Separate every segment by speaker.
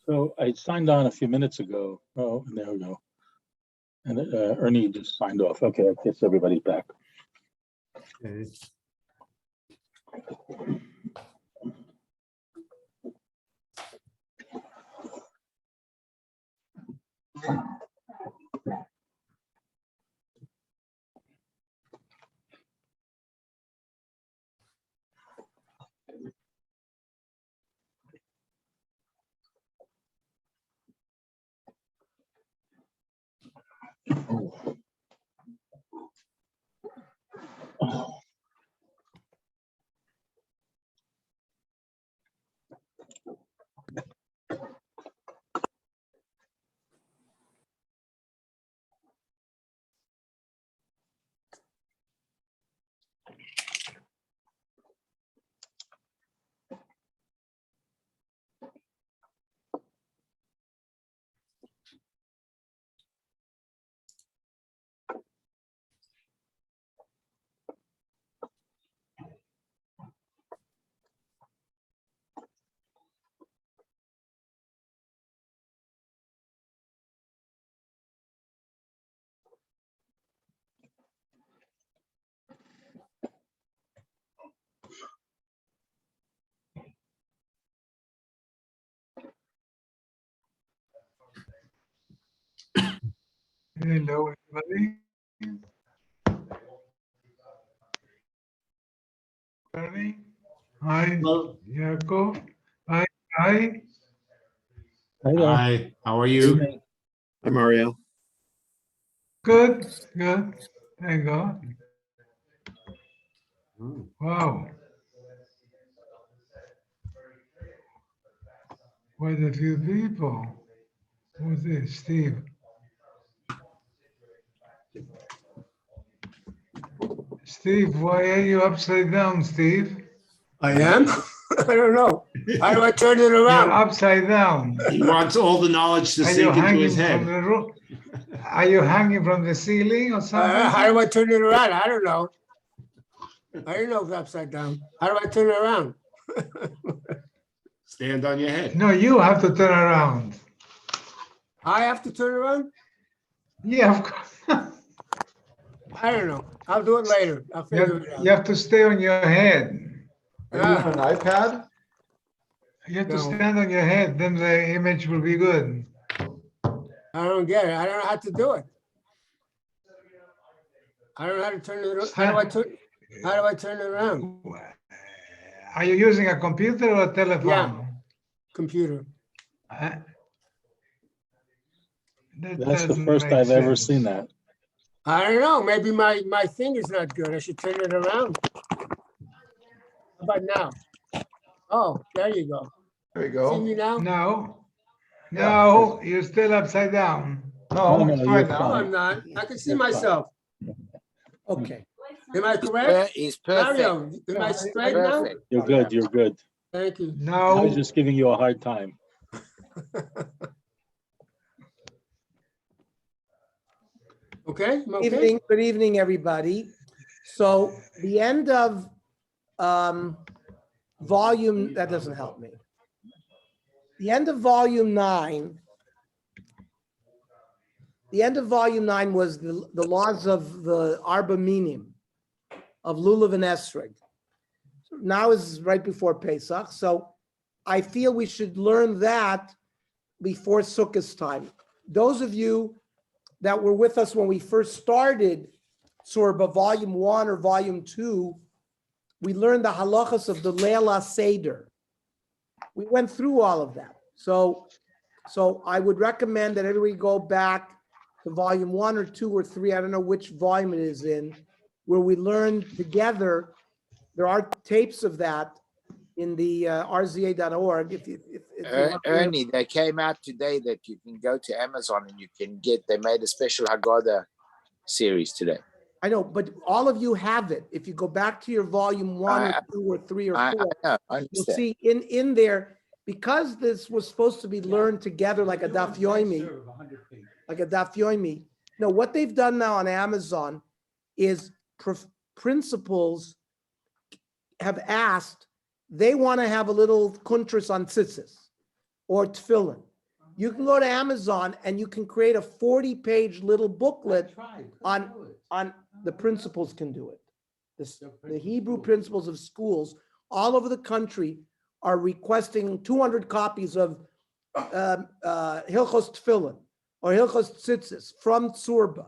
Speaker 1: So I signed on a few minutes ago. Oh, and there we go. And Ernie just signed off. Okay, I guess everybody's back.
Speaker 2: Okay.
Speaker 3: Hello, everybody. Ernie. Hi,
Speaker 2: Hello.
Speaker 3: Jacob. Hi, hi.
Speaker 1: Hi there.
Speaker 2: Hi, how are you?
Speaker 4: Hi, Mario.
Speaker 3: Good, good. Thank God.
Speaker 2: Oh,
Speaker 3: Wow. Quite a few people. Who's this? Steve. Steve, why are you upside down, Steve?
Speaker 4: I am? I don't know. How do I turn it
Speaker 3: You're
Speaker 4: around?
Speaker 3: upside down.
Speaker 2: He wants all the knowledge to
Speaker 3: Are you
Speaker 2: sink into
Speaker 3: hanging
Speaker 2: his
Speaker 3: from
Speaker 2: head.
Speaker 3: the roof? Are you hanging from the ceiling or something?
Speaker 4: How do I turn it around? I don't know. I don't know if it's upside down. How do I turn it around?
Speaker 2: Stand on your head.
Speaker 3: No, you have to turn around.
Speaker 4: I have to turn around?
Speaker 3: Yeah, of course.
Speaker 4: I don't know. I'll do it later. I'll figure it
Speaker 3: You
Speaker 4: out.
Speaker 3: have to stay on your head.
Speaker 5: Are you on an iPad?
Speaker 3: You have to
Speaker 4: No.
Speaker 3: stand on your head, then the image will be good.
Speaker 4: I don't get it. I don't know how to do it. I don't know how to turn it. How do I turn it around?
Speaker 3: Are you using a computer or a telephone?
Speaker 4: Computer.
Speaker 3: Uh, that
Speaker 1: That's the
Speaker 3: doesn't
Speaker 1: first
Speaker 3: make
Speaker 1: I've ever
Speaker 3: sense.
Speaker 1: seen that.
Speaker 4: I don't know. Maybe my thing is not good. I should turn it around. How about now? Oh, there you go.
Speaker 5: There you
Speaker 4: See me
Speaker 5: go.
Speaker 4: now?
Speaker 3: No, you're still upside down.
Speaker 5: No,
Speaker 1: No,
Speaker 5: it's
Speaker 1: no,
Speaker 5: fine
Speaker 1: you're
Speaker 4: No,
Speaker 5: now.
Speaker 4: I'm not. I can see
Speaker 1: You're fine.
Speaker 4: myself.
Speaker 6: Okay.
Speaker 4: Am I correct?
Speaker 6: He's perfect.
Speaker 4: Mario, am I straight now?
Speaker 6: Perfect.
Speaker 1: You're good. You're good.
Speaker 4: Thank you.
Speaker 1: I was
Speaker 3: No,
Speaker 1: just giving you a hard time.
Speaker 4: Okay, I'm okay.
Speaker 6: Evening, good evening, everybody. So the end of volume, that doesn't help me. The end of volume 9. The end of volume 9 was the laws of the Arba Minim of Lulav and Esrog. Now is right before Pesach, so I feel we should learn that before Sukkot's time. Those of you that were with us when we first started Tzurba volume 1 or volume 2, we learned the halachas of the Leila Seder. We went through all of that. So I would recommend that everybody go back to volume 1 or 2 or 3, I don't know which volume it is in, where we learned together. There are tapes of that in the rza.org. If you want to-
Speaker 7: Ernie, they came out today that you can go to Amazon and you can get, they made a special Haggadah series today.
Speaker 6: I know, but all of you have it. If you go back to your volume 1 or 2 or 3 or 4,
Speaker 7: I know, I
Speaker 6: you'll
Speaker 7: understand.
Speaker 6: see in there, because this was supposed to be learned together like a daf yomi, No, what they've done now on Amazon is principals have asked, they want to have a little kuntras on tzitzis or tefillin. You can go to Amazon and you can create a 40-page little booklet on the principals can do it. The Hebrew principals of schools all over the country are requesting 200 copies of Hilchos Tefillin or Hilchos Tzitzis from Tzurba.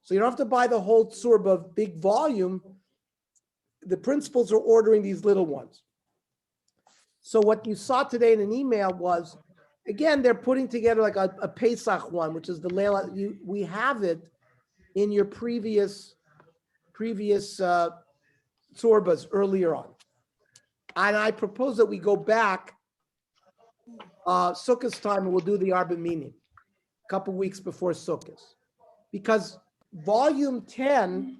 Speaker 6: So you don't have to buy the whole Tzurba big volume. The principals are ordering these little ones. So what you saw today in an email was, again, they're putting together like a Pesach one, which is the Leila. We have it in your previous Tzurbas earlier on. And I propose that we go back Sukkot's time and we'll do the Arba Minim a couple weeks before Sukkot. Because volume 10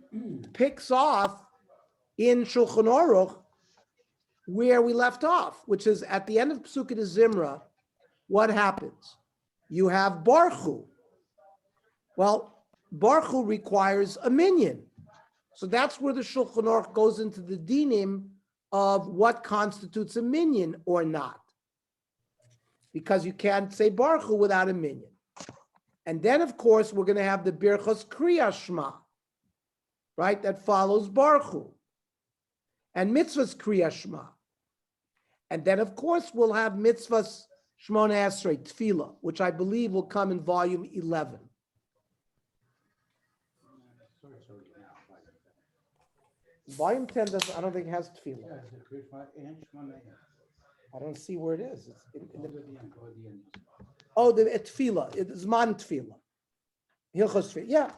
Speaker 6: picks off in Shulchan Aruch where we left off, which is at the end of Psukkah de Zimra. What happens? You have Baruch Hu. Well, Baruch Hu requires a minyan. So that's where the Shulchan Aruch goes into the dinim of what constitutes a minyan or not. Because you can't say Baruch Hu without a minyan. And then, of course, we're going to have the Birchos Kriya Shema, right? That follows Baruch Hu. And mitzvahs Kriya Shema. And then, of course, we'll have mitzvahs Shmona Esrei, Tefillah, which I believe will come in volume 11. Volume 10 doesn't, I don't think it has Tefillah. I don't see where it is. It's in the Tefillah. It's Man Tefillah. Hilchos Tefillah. Yeah.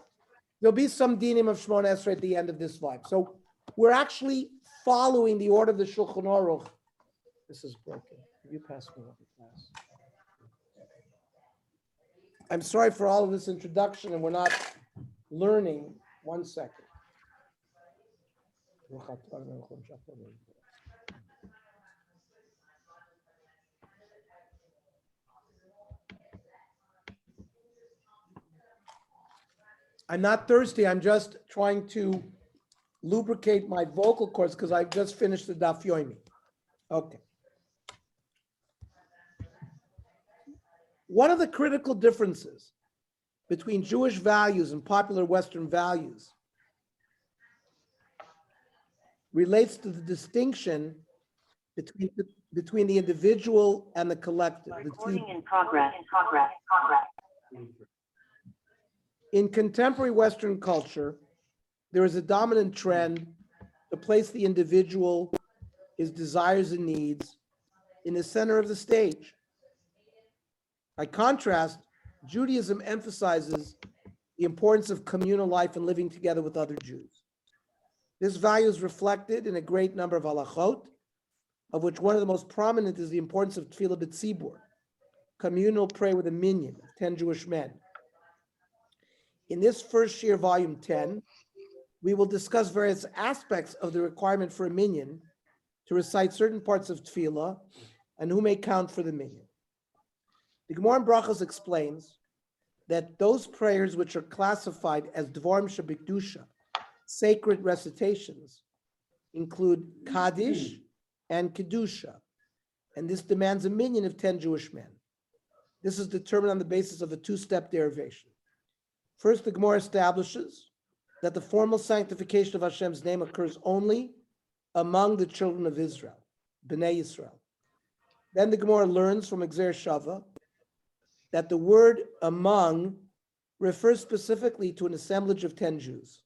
Speaker 6: There'll be some dinim of Shmona Esrei at the end of this volume. So we're actually following the order of the Shulchan Aruch. This is broken. You pass me over, class. I'm sorry for all of this introduction, and we're not learning. 1 second. I'm not thirsty. I'm just trying to lubricate my vocal cords because I've just finished the Daf Yomi. Okay. One of the critical differences between Jewish values and popular Western values relates to the distinction between the individual and the collective.
Speaker 8: Recording in progress.
Speaker 6: In contemporary Western culture, there is a dominant trend to place the individual, his desires and needs, in the center of the stage. By contrast, Judaism emphasizes the importance of communal life and living together with other Jews. This value is reflected in a great number of halachot, of which one of the most prominent is the importance of tefillah b'tzibur, communal prayer with a minyan of 10 Jewish men. In this first year, volume 10, we will discuss various aspects of the requirement for a minyan to recite certain parts of tefillah and who may count for the minyan. The Gemara in Brachos explains that those prayers which are classified as Dvarim Shebikdusha, sacred recitations, include Kaddish and Kedusha, and this demands a minyan of 10 Jewish men. This is determined on the basis of a two-step derivation. First, the Gemara establishes that the formal sanctification of Hashem's name occurs only among the children of Israel, Bnei Yisrael. Then the Gemara learns from Exer Shava that the word among refers specifically to an assemblage of 10 Jews.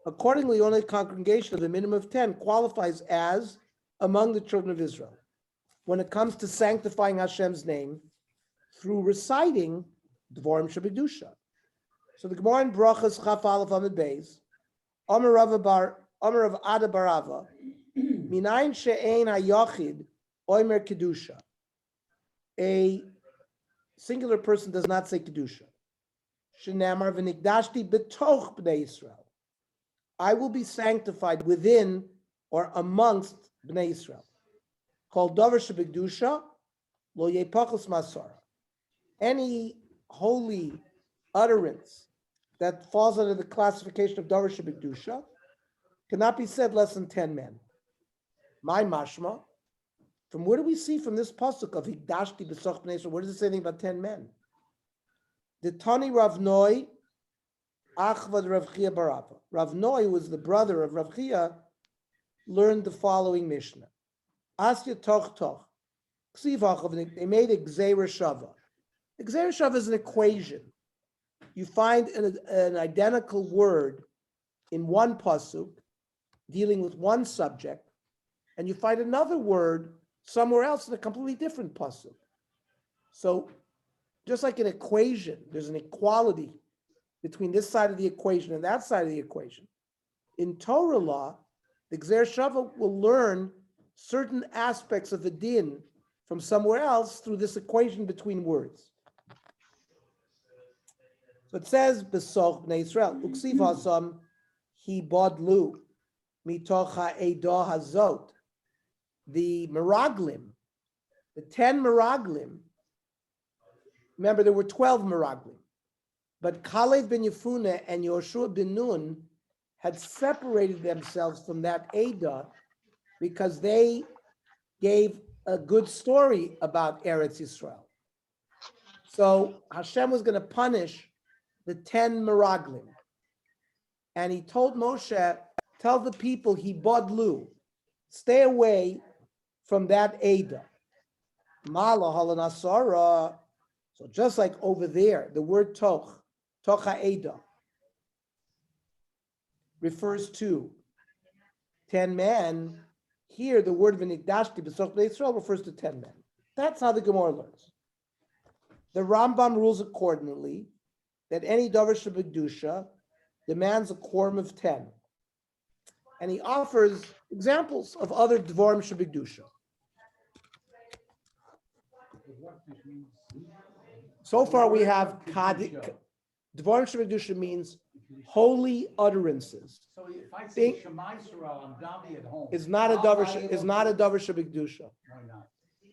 Speaker 6: Accordingly, only a congregation of a minimum of 10 qualifies as among the children of Israel when it comes to sanctifying Hashem's name through reciting Dvarim Shebidusha. So the Gemara in Brachos Chaf Aleph Amud Beis, Amar Rav Ada Barava, Minayin she'ein hayachid oimer kedusha. A singular person does not say kedusha. Shenamar v'nigdashti betoch b'nei Yisrael. I will be sanctified within or amongst b'nei Yisrael. Kol davar shebekdusha lo yepachos masara. Any holy utterance that falls under the classification of davar shebekdusha cannot be said less than 10 men. My mashma, From where do we see from this pasuk of Higdashti b'soch b'nei Yisrael? Where does it say anything about 10 men? The Tani Rav Noi, Achvad Rav Chia Barapa. Rav Noi was the brother of Rav Chia, learned the following Mishnah. Asya toch toch. They made a Gzeira Shava. A Gzeira Shava is an equation. You find an identical word in one pasuk dealing with one subject, and you find another word somewhere else in a completely different pasuk. So just like an equation, there's an equality between this side of the equation and that side of the equation. In Torah law, the Gzeir Shava will learn certain aspects of the din from somewhere else through this equation between words. So it says, Besoch b'nei Yisrael, Uksiv hasam hi bodlu mitoch ha'edah hazot. The Meraglim, the 10 Meraglim, remember there were 12 Meraglim, but Kalev ben Yefune and Yoshua ben Nun had separated themselves from that Edah because they gave a good story about Eretz Yisrael. So Hashem was going to punish the 10 Meraglim. And he told Moshe, tell the people, he bodlu, stay away from that Edah. Mala halanasara. So just like over there, the word toch ha'edah, refers to 10 men. Here, the word v'nikdashti b'soch b'nei Yisrael refers to 10 men. That's how the Gemara learns. The Rambam rules accordingly that any davar shebekdusha demands a quorum of 10. And he offers examples of other dvarim shebekdusha. So far we have Dvarim Shebekdusha means holy utterances.
Speaker 8: So if I say Shema Yisrael, I'm Davi at home.
Speaker 6: Is not a davar Shebekdusha
Speaker 8: Why not?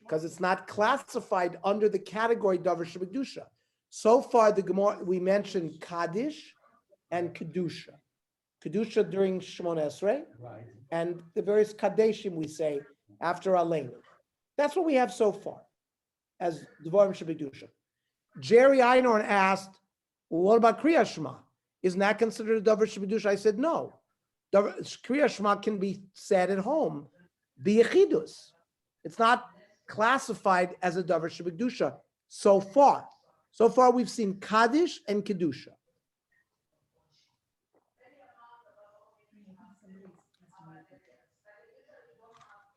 Speaker 6: because it's not classified under the category davar Shebekdusha. So far the Gemara we mentioned Kaddish and Kedusha. Kedusha during Shemona Esrei
Speaker 8: Right.
Speaker 6: and the various Kadeshim we say after Aleinu. That's what we have so far as Dvarim Shebekdusha. Jerry Einhorn asked, well, what about Kriya Shema? Isn't that considered a davar shebekdusha? I said, no. Kriya Shema can be said at home, b'yechidus. It's not classified as a davar shebekdusha so far. So far, we've seen Kaddish and Kedusha.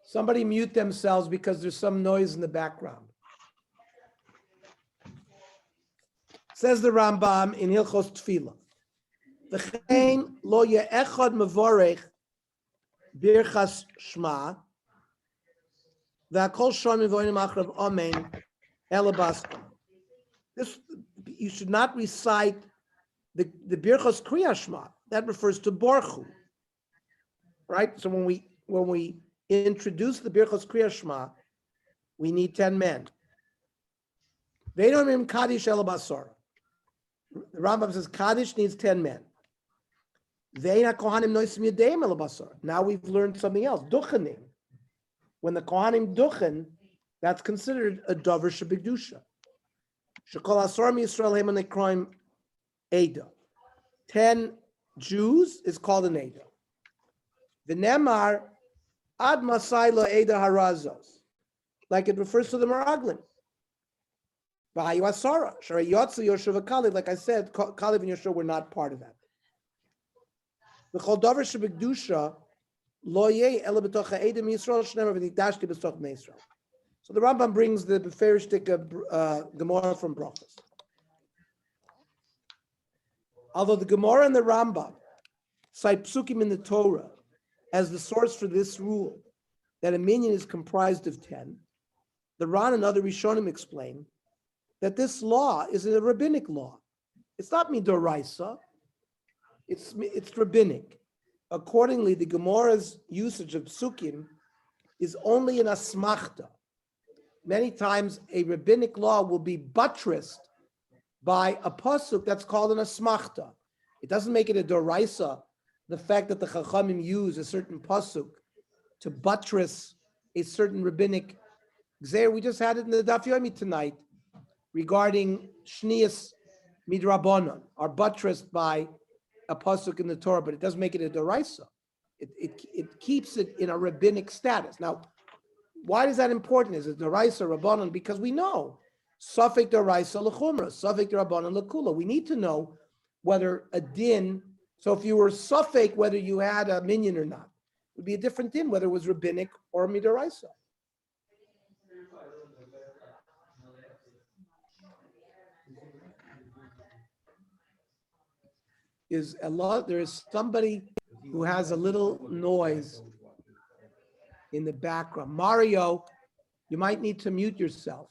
Speaker 6: Somebody mute themselves because there's some noise in the background. Says the Rambam in Hilchos Tefillah. V'chein lo ye'echad mevorech birchas shma v'akol shon mevoinim achrav amen elabas. This you should not recite the birchas kriya shma. That refers to borchu, right? So when we introduce the birchas kriya shma, we need 10 men. V'enomim kaddish elabasar. The Rambam says Kaddish needs 10 men. Now we've learned something else. Duchenim. When the Kohanim duchen, that's considered a davar shebekdusha. Shekol asar miYisrael heman nekroim Edah. 10 Jews is called an Edah. V'nemar ad masai lo Edah harazos. Like it refers to the Meraglim. Like I said, Kalev and Yoshua were not part of that. So the Rambam brings the Beferishtik Gemara from Brachos. Although the Gemara and the Rambam cite psukim in the Torah as the source for this rule, that a minyan is comprised of 10, the Ran and other Rishonim explain that this law is a rabbinic law. It's not midoraisa, it's rabbinic. Accordingly, the Gemara's usage of psukim is only an asmachta. Many times a rabbinic law will be buttressed by a pasuk that's called an asmachta. It doesn't make it a doraisa, the fact that the Chachamim use a certain pasuk to buttress a certain rabbinic Xer, we just had it in the Daf Yomi tonight regarding Shnias Midrabanan, are buttressed by a pasuk in the Torah, but it doesn't make it a Doraisa. It keeps it in a rabbinic status. Now, why is that important? Is it Doraisa Rabbanan? Because we know Safek Doraisa L'chumra, Safek Rabbanan L'kula. We need to know whether a din. So if you were Safek, whether you had a minyan or not, it would be a different din, whether it was rabbinic or midoraisa. There is somebody who has a little noise in the background. Mario, you might need to mute yourself.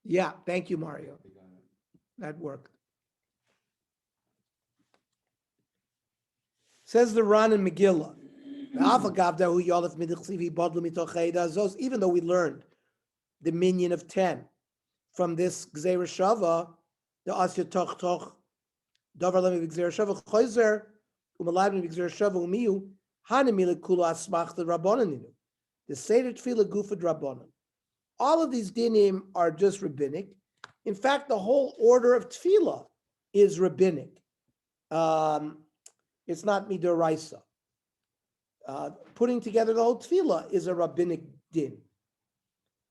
Speaker 6: Yeah, thank you, Mario. That worked. Says the Ran in Megillah, even though we learned the minion of 10 from this Gzeira Shava, the Asya Toch Toch, Davar Lemi Gzeira Shava, Choizer, Umalabim Gzeira Shava, Umiu, Hanamila Kula Asmach the Rabbananinu, the Seder Tfila Gufad Rabbanan. All of these dinim are just rabbinic. In fact, the whole order of Tfila is rabbinic. It's not midoraisa. Putting together the whole tefillah is a rabbinic din.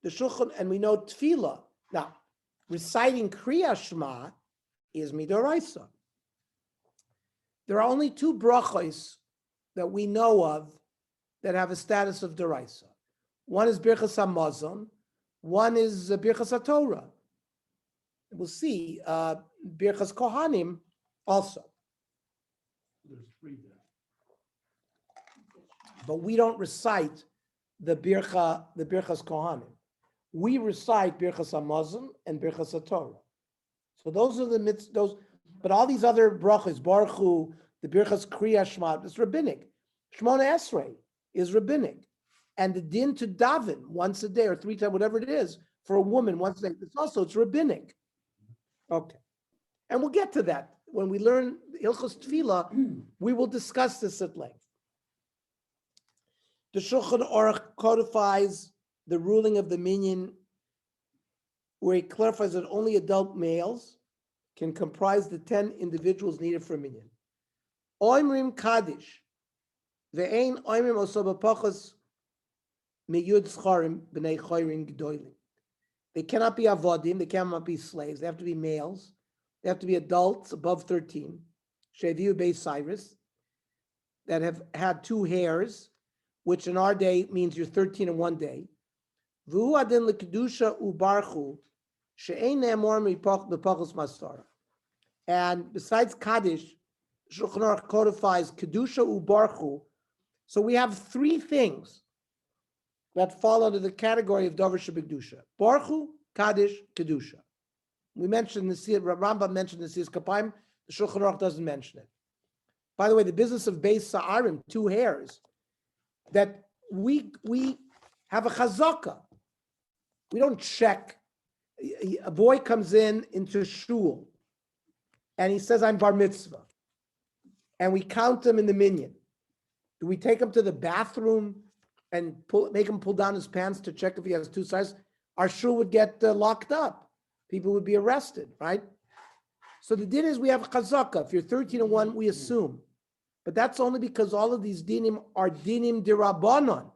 Speaker 6: The shulchan, and we know tefillah. Now, reciting Kriya Shema is midoraisa. There are only two brachos that we know of that have a status of doraisa. One is Birchas HaMazon, one is Birchas HaTorah. We'll see Birchas Kohanim also. But we don't recite the Birchas Kohanim. We recite Birchas HaMazon and Birchas HaTorah. So those are the those. But all these other brachos, Baruch Hu, the Birchas Kriya Shema, it's rabbinic. Shmona Esrei is rabbinic, and the din to daven once a day or 3 times, whatever it is, for a woman once a day, it's rabbinic. Okay, and we'll get to that. When we learn Hilchos Tefillah, we will discuss this at length. The Shulchan Aruch codifies the ruling of the minyan, where he clarifies that only adult males can comprise the 10 individuals needed for a minyan. Oimrim Kaddish, ve'ein oimrim oso b'pachos miyud scharim b'nei choyrim g'doilim. They cannot be avodim, they cannot be slaves, they have to be males. They have to be adults above 13, Sheviu Beis Cyrus, that have had 2 hairs, which in our day means you're 13 in one day. V'hu adin l'kedusha ubarchu, she'ein ne'amor b'pachos masara. And besides Kaddish, Shulchan Aruch codifies kedusha ubarchu. So we have 3 things that fall under the category of davar shebekdusha: barchu, Kaddish, kedusha. We mentioned the Rambam mentioned the Siyas Kapayim. The Shulchan Aruch doesn't mention it. By the way, the business of Beis Sa'arim, 2 hairs, that we have a chazaka. We don't check. A boy comes into shul, and he says, "I'm bar mitzvah," and we count him in the minyan. Do we take him to the bathroom and make him pull down his pants to check if he has 2 sizes? Our shul would get locked up. People would be arrested, right? So the din is we have chazaka. If you're 13 and 1, we assume. But that's only because all of these dinim are dinim dirabanan.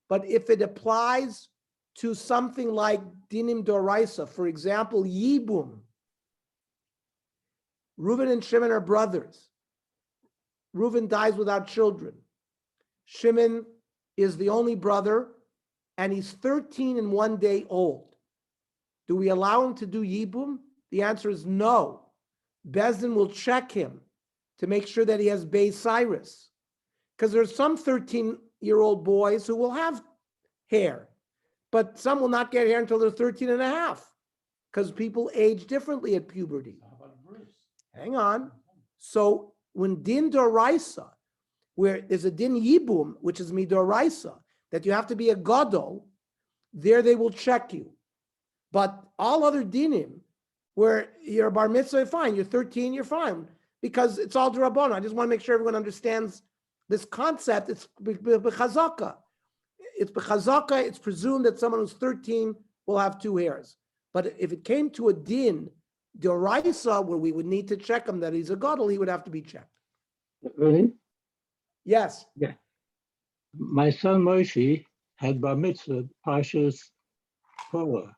Speaker 6: But if it applies to something like dinim doraisa, for example, yibum, Reuven and Shimon are brothers. Reuven dies without children. Shimon is the only brother, and he's 13 and 1 day old. Do we allow him to do yibum? The answer is no. Bezdin will check him to make sure that he has Beis Cyrus. Because there's some 13-year-old boys who will have hair, but some will not get hair until they're 13 and a half, because people age differently at puberty. Hang on. So when din doraisa, where there's a din yibum, which is midoraisa, that you have to be a gadol, there they will check you. But all other dinim, where you're a bar mitzvah, fine. You're 13, you're fine. Because it's all d'rabbanan. I just want to make sure everyone understands this concept, it's b'chazaka. It's b'chazaka, it's presumed that someone who's 13 will have 2 hairs. But if it came to a din, d'oraisa, where we would need to check him that he's a gadol, he would have to be checked.
Speaker 9: Really?
Speaker 6: Yes.
Speaker 9: My son Moshe had bar mitzvah, Parshas Torah,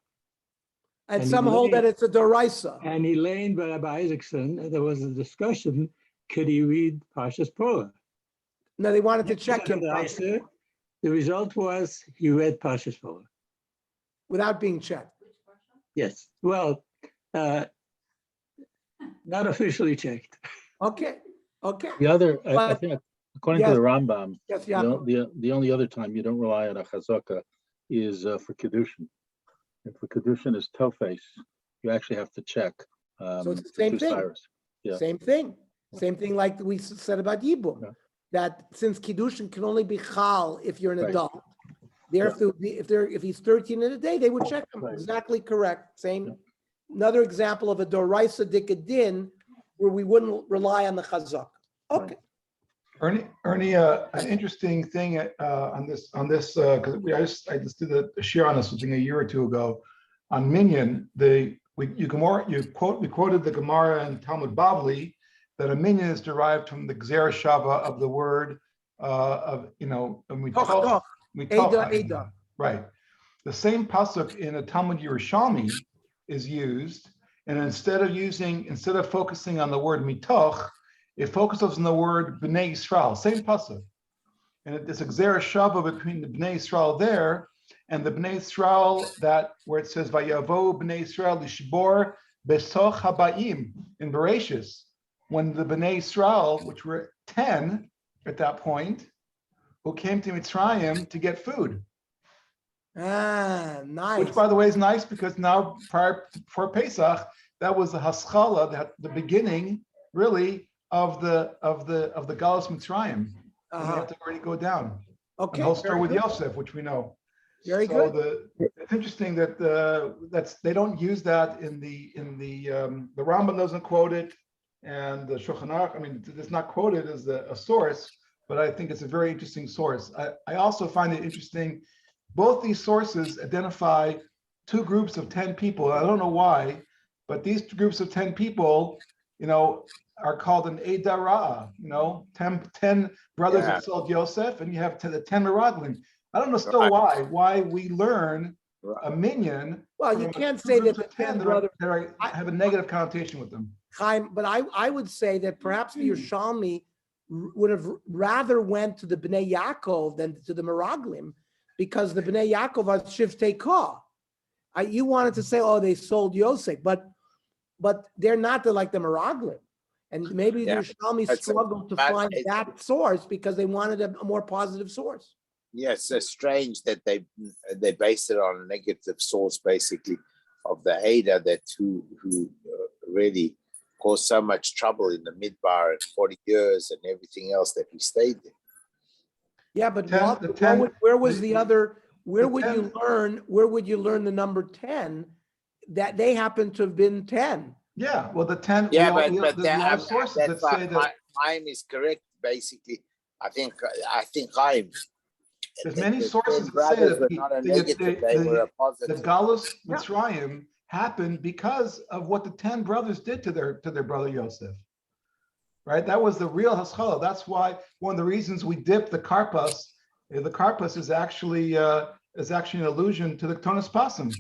Speaker 6: And
Speaker 9: And
Speaker 6: some
Speaker 9: he
Speaker 6: hold that
Speaker 9: laid-
Speaker 6: it's a d'oraisa.
Speaker 9: and Elaine by Rabbi Isaacson, and there was a discussion, could he read Parshas Torah?
Speaker 6: No, they wanted to check him
Speaker 9: The result was he read Parshas Torah.
Speaker 6: without being checked.
Speaker 9: Yes, well, not officially checked.
Speaker 6: Okay, okay.
Speaker 1: The other, I
Speaker 6: But-
Speaker 1: think, according to
Speaker 6: Yes.
Speaker 1: the Rambam,
Speaker 6: Yes,
Speaker 1: the,
Speaker 6: Yaakov.
Speaker 1: the only other time you don't rely on a chazaka is for Kiddushin. And for Kiddushin is tofes, you actually have to check.
Speaker 6: So it's the same
Speaker 1: two
Speaker 6: thing.
Speaker 1: cyrus. Yeah.
Speaker 6: Same thing. Same thing like we said about Yibum.
Speaker 1: Yeah.
Speaker 6: That since Kiddushin can only be chal if you're an
Speaker 1: Right.
Speaker 6: adult. Therefore, if he's 13 in a day, they would check him.
Speaker 1: Right.
Speaker 6: Exactly correct. Same.
Speaker 1: Yeah.
Speaker 6: Another example of a doraisa dikadin where we wouldn't rely on the chazak. Okay.
Speaker 5: Ernie, an interesting thing on this, because I just did a share on this something a year or two ago on Minyan. We quoted the Gemara and Talmud Bavli that a minyan is derived from the Gzera Shava of the word
Speaker 6: Toch, toch. Eda.
Speaker 5: Right. The same pasuk in a Talmud Yerushalmi is used, and instead of focusing on the word mitoch, it focuses on the word Bnei Yisrael, same pasuk. And it's a Gzera Shava between the Bnei Yisrael there and the Bnei Yisrael where it says Vayavo Bnei Yisrael Lishbor Besoch Habayim in Bereshis, when the Bnei Yisrael, which were 10 at that point, who came to Mitzrayim to get food.
Speaker 6: Ah, nice.
Speaker 5: Which, by the way, is nice because now before Pesach, that was the haschala, the beginning, really, of the Galus Mitzrayim. And they have to already go down.
Speaker 6: Okay.
Speaker 5: And the whole story
Speaker 6: very
Speaker 5: with
Speaker 6: good.
Speaker 5: Yosef, which we know.
Speaker 6: Very
Speaker 5: So
Speaker 6: good.
Speaker 5: it's interesting that they don't use that in the Rambam doesn't quote it, and the Shulchan Aruch, I mean, it's not quoted as a source, but I think it's a very interesting source. I also find it interesting. Both these sources identify 2 groups of 10 people. I don't know why, but these groups of 10 people, are called an Eida Ra, 10 brothers
Speaker 7: Yeah.
Speaker 5: that sold Yosef, and you have the 10 Meraglim. I don't know still why we learn a minyan.
Speaker 6: Well, you
Speaker 5: from
Speaker 6: can't
Speaker 5: 2
Speaker 6: say that
Speaker 5: groups
Speaker 6: the
Speaker 5: of
Speaker 6: 10
Speaker 5: that
Speaker 6: brothers.
Speaker 5: have a negative connotation with them.
Speaker 6: Chaim, but I would say that perhaps the Yerushalmi would have rather went to the Bnei Yaakov than to the Meraglim, because the Bnei Yaakov are Shivtei Kah. You wanted to say, oh, they sold Yosef, but they're not. They're like the Meraglim, and maybe
Speaker 7: Yeah.
Speaker 6: the Yerushalmi
Speaker 7: That's
Speaker 6: struggled to
Speaker 7: but
Speaker 6: find
Speaker 7: it's-
Speaker 6: that source because they wanted a more positive source.
Speaker 7: Yes, it's strange that they based it on a negative source, basically, of the Ada who really caused so much trouble in the Midbar in 40 years and everything else that he stayed there.
Speaker 6: Yeah, but
Speaker 5: Ten-
Speaker 6: what-
Speaker 5: the
Speaker 6: what
Speaker 5: 10
Speaker 6: would- where was the other? Where
Speaker 5: the
Speaker 6: would
Speaker 5: 10
Speaker 6: you learn? Where would you learn the number 10? That they happen to have been 10.
Speaker 5: Yeah, well, the 10.
Speaker 7: Yeah,
Speaker 5: we all-
Speaker 7: but
Speaker 5: there's a lot of
Speaker 7: that,
Speaker 5: sources
Speaker 7: that's
Speaker 5: that say that
Speaker 7: Chaim is correct, basically. I think Chaim.
Speaker 5: there's many
Speaker 7: the
Speaker 5: sources
Speaker 7: 10
Speaker 5: that say
Speaker 7: brothers
Speaker 5: that
Speaker 7: were not a negative, they were a
Speaker 5: the
Speaker 7: positive.
Speaker 5: Galus Mitzrayim happened because of what the 10 brothers did to their brother Yosef. Right, that was the real haschala. That's why one of the reasons we dip the karpas. The karpas is actually an allusion to the Tonas Pasim,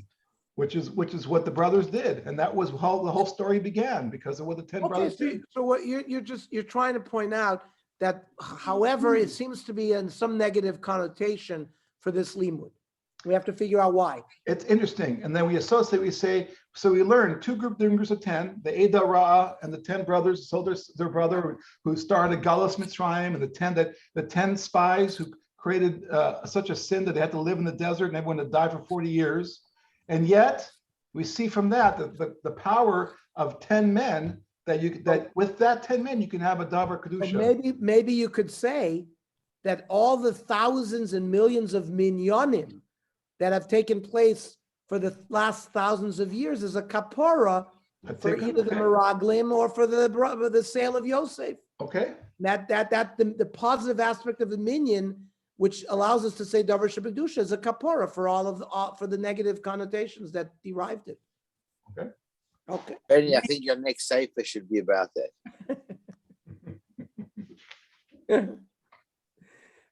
Speaker 5: which is what the brothers did, and that was how the whole story began because of what the 10
Speaker 6: Okay,
Speaker 5: brothers did.
Speaker 6: so what you're trying to point out that, however, it seems to be in some negative connotation for this limud. We have to figure out why.
Speaker 5: It's interesting, and then we say, so we learn different groups of 10, the Eda Ra and the 10 brothers sold their brother who started Galus Mitzrayim, and the 10 spies who created such a sin that they had to live in the desert and everyone had died for 40 years. And yet we see from that the power of 10 men that with that 10 men you can have a davar
Speaker 6: But
Speaker 5: kedusha.
Speaker 6: maybe you could say that all the thousands and millions of minyanim that have taken place for the last thousands of years is a kapora for either the Meraglim or for the sale of Yosef.
Speaker 5: Okay,
Speaker 6: The positive aspect of the minyan, which allows us to say davar shebedusha, is a kapora for for the negative connotations that derived it.
Speaker 5: Okay.
Speaker 6: Okay.
Speaker 7: Bernie, I think your next cipher should be about that.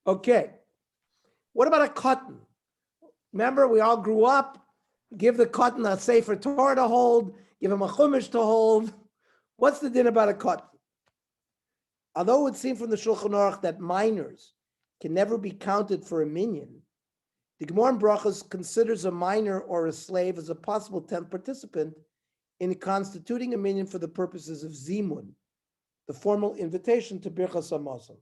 Speaker 6: Okay. What about a cotton? Remember, we all grew up. Give the cotton a sefer Torah to hold. Give him a chumash to hold. What's the din about a cotton? Although it would seem from the Shulchan Aruch that minors can never be counted for a minyan, the Gemara in Brachos considers a minor or a slave as a possible 10th participant in constituting a minyan for the purposes of zimun, the formal invitation to Birchas Hamazon.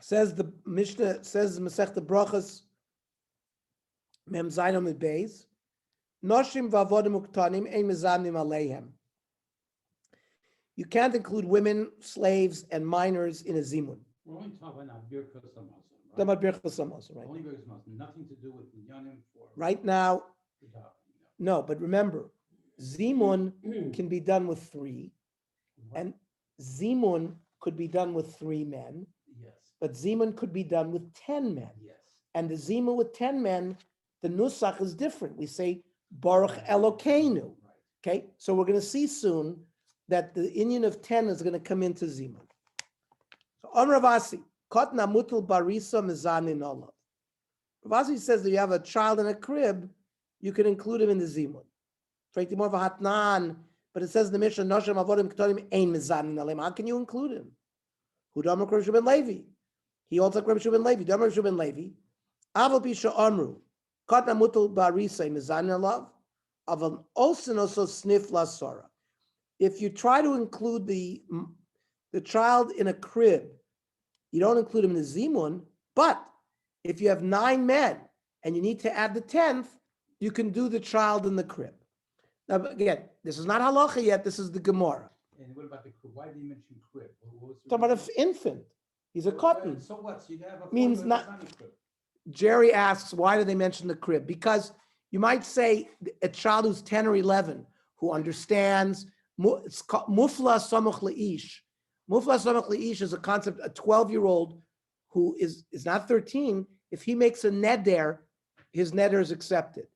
Speaker 6: Says the Mishnah, says Masechta Brachos, Mem Zayin Amud Beis, Noshim v'avodim uktanim ein mezamnim aleihem. You can't include women, slaves, and minors in a zimun.
Speaker 8: We're only talking about Birchas Hamazon,
Speaker 6: Talking
Speaker 8: right?
Speaker 6: about Birchas Hamazon, right?
Speaker 8: Only Birchas Hamazon, nothing to do with Minyanim for.
Speaker 6: Right now,
Speaker 8: for davening,
Speaker 6: no, but remember, zimun can be done with 3,
Speaker 8: no.
Speaker 6: and zimun could be done with 3 men,
Speaker 8: Yes,
Speaker 6: but zimun could be done with 10 men.
Speaker 8: yes.
Speaker 6: And the zimun with 10 men, the nusach is different. We say Baruch Elokeinu.
Speaker 8: Right.
Speaker 6: Okay, so we're going to see soon that the Indian of 10 is going to come into zimun. So Ravasi, Kotna Mutul Barisa Mizanin Olav. Ravasi says that you have a child in a crib, you can include him in the zimun. More of a hatnan, but it says in the Mishnah, Noshem Avodim Ketonim Ein Mizanin Olav. How can you include him? Hudam Rabbi Shimon Levi. He also Rabbi Shimon Levi. Dam Rabbi Shimon Levi. Aval Pisha Amru. Kotna Mutul Barisa Mizanin Olav. Aval Osin also Snif Lasora. If you try to include the child in a crib, you don't include him in the zimun, but if you have 9 men and you need to add the 10th, you can do the child in the crib. Now, again, this is not halacha yet, this is the Gemara.
Speaker 8: And what about the crib? Why did you mention crib? What was the
Speaker 6: Talking about
Speaker 8: reason?
Speaker 6: an infant, he's a cotton.
Speaker 8: So what? So you can have a
Speaker 6: Means
Speaker 8: 40
Speaker 6: not-
Speaker 8: Sunday crib.
Speaker 6: Jerry asks, why do they mention the crib? Because you might say a child who's 10 or 11 who understands, it's called mufla samuch leish. Mufla samuch leish is a concept, a 12-year-old who is not 13, if he makes a neder, his neder is accepted.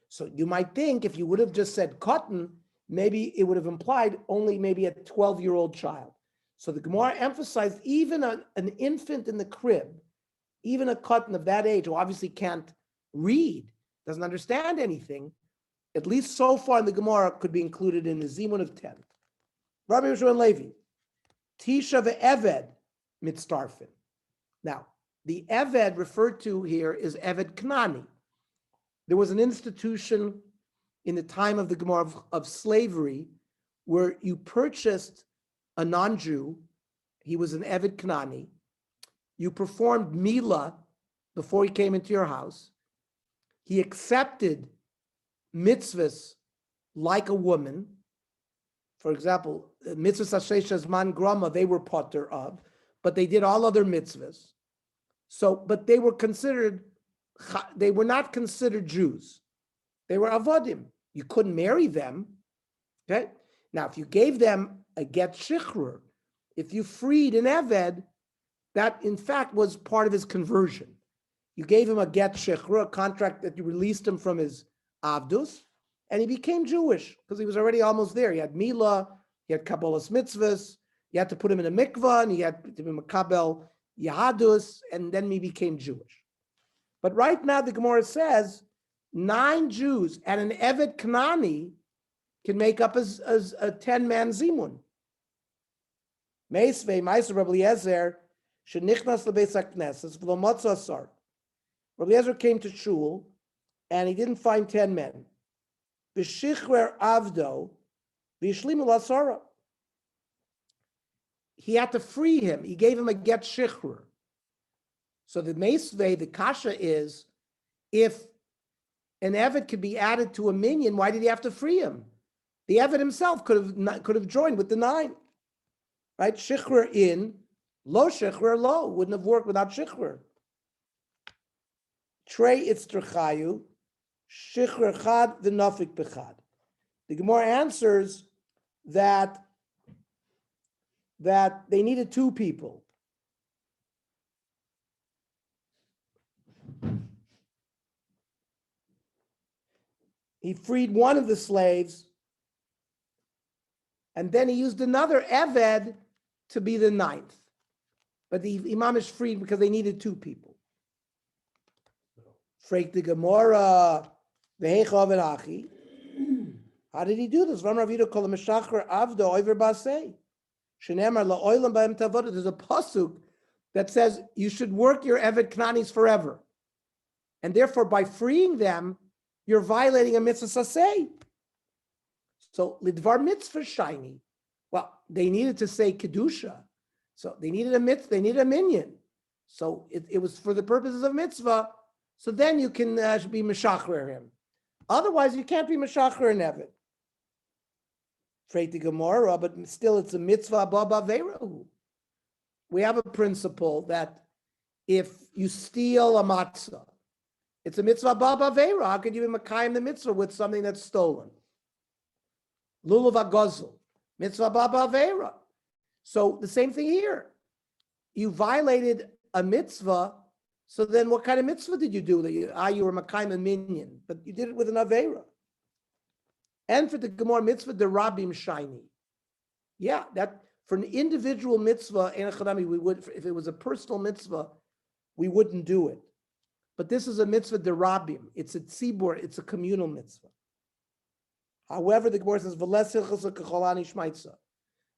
Speaker 6: So you might think if you would have just said cotton, maybe it would have implied only maybe a 12-year-old child. So the Gemara emphasized even an infant in the crib, even a cotton of that age who obviously can't read, doesn't understand anything, at least so far in the Gemara could be included in the zimun of 10. Rabbi Yeshua Levi, Tisha ve'eved mitztarfin. Now, the eved referred to here is eved Knani. There was an institution in the time of the Gemara of slavery where you purchased a non-Jew, he was an eved Knani, you performed Mila before he came into your house, he accepted mitzvahs like a woman. For example, mitzvahs Ashesha Man Grama, they were potter of, but they did all other mitzvahs. So, but they were not considered Jews. They were avodim. You couldn't marry them. Okay. Now, if you gave them a get shichrur, if you freed an eved, that in fact was part of his conversion. You gave him a get shichrur, a contract that you released him from his avdus, and he became Jewish because he was already almost there. He had Mila, he had Kabbalah's mitzvahs, you had to put him in a mikvah, and he had to be Makabel Yahadus, and then he became Jewish. But right now the Gemara says 9 Jews and an Eved Knani can make up as a 10-man zimun. Meisvei, Meiser Rabbi Eliezer, shenichnas lebeis hakneses v'lo motza asar. Rabbi Eliezer came to shul, and he didn't find 10 men. V'shichrer avdo, v'yishlimu l'asara. He had to free him. He gave him a get shichrer. So the meisvei, the kasha is, if an Eved could be added to a minyan, why did he have to free him? The Eved himself could have joined with the 9. Right? Shichrer in, lo shichrer lo, wouldn't have worked without shichrer. Trey itzterchayu, shichrer chad v'nafik bechad. The Gemara answers, that they needed two people. He freed one of the slaves, and then he used another Eved to be the ninth. But the Imam is freed because they needed two people. Freak the Gemara, Vehecha Achi. How did he do this? There's a pasuk that says you should work your Eved Knanis forever. And therefore, by freeing them, you're violating a mitzvah saseh. So, lidvar mitzvah shiny. Well, they needed to say kedusha. So they needed a mitzvah, they needed a minyan. So it was for the purposes of mitzvah. So then you can be meshachrer him. Otherwise, you can't be meshachrer an Eved. Freit the Gemara, but still it's a mitzvah baba veirahu. We have a principle that if you steal a matzah, it's a mitzvah baba veira. How could you be makayim the mitzvah with something that's stolen? Lulav agozel, mitzvah baba veira. So the same thing here. You violated a mitzvah. So then what kind of mitzvah did you do? That you were makayim a minyan, but you did it with an aveira. And for the Gemara mitzvah, the Rabbim shiny. Yeah, that for an individual mitzvah, we would, if it was a personal mitzvah, we wouldn't do it. But this is a mitzvah the Rabbim. It's a tzibur, it's a communal mitzvah. However, the Gemara says, V'les hilchos kecholani shmaitza.